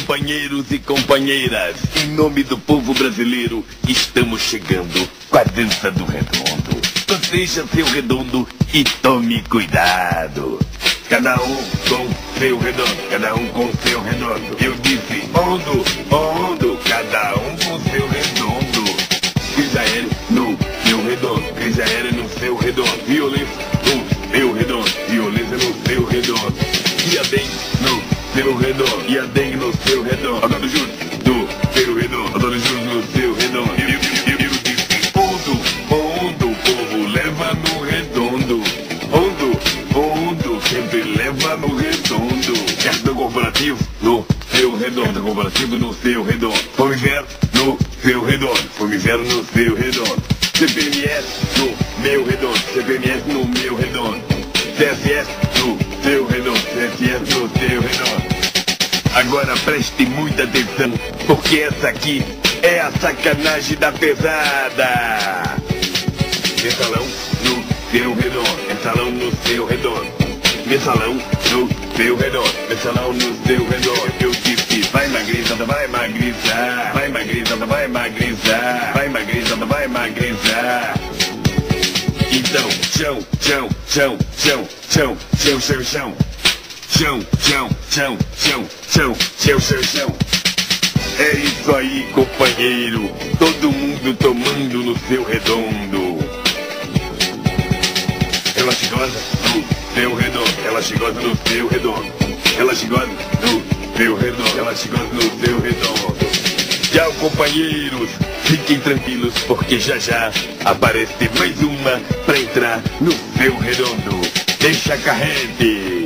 companheiros e companheiras, em nome do povo brasileiro, estamos chegando com a dança do redondo. Proteja seu redondo e tome cuidado. Cada um com seu redondo, cada um com seu redondo. Eu disse ondo, ondo, cada um com seu redondo. Crise aérea no seu redondo, crise aérea no seu redondo. Violência no seu redondo, violência no seu redondo. E a dengue no seu redondo, e a dengue no seu redondo. Adoro Júlio no seu redondo, adoro Júlio no seu redondo. Eu disse ondo, ondo, o povo leva no redondo. Ondo, ondo, sempre leva no redondo. Cartão corporativo no seu redondo, cartão corporativo no seu redondo. Fome inverno no seu redondo, fome inverno no seu redondo. CPMS no meu redondo, CPMS no meu redondo. CSS no seu redondo, CSS no seu redondo. Agora preste muita atenção, porque essa aqui é a sacanagem da pesada. Mensalão no seu redondo, mensalão no seu redondo. Mensalão no seu redondo, mensalão no seu redondo. Eu disse, vai magrizada, vai magrizar. Vai magrizada, vai magrizar. Vai magrizada, vai magrizar. Então, chão, chão, chão, chão, chão, chão, chão, chão. Chão, chão, chão, chão, chão, chão, chão, chão. É isso aí, companheiro. Todo mundo tomando no seu redondo. Ela chigosa no seu redondo, ela chigosa no seu redondo. Ela chigosa no seu redondo, ela chigosa no seu redondo. Tchau, companheiros. Fiquem tranquilos, porque já já aparece mais uma pra entrar no seu redondo. Deixa carrete.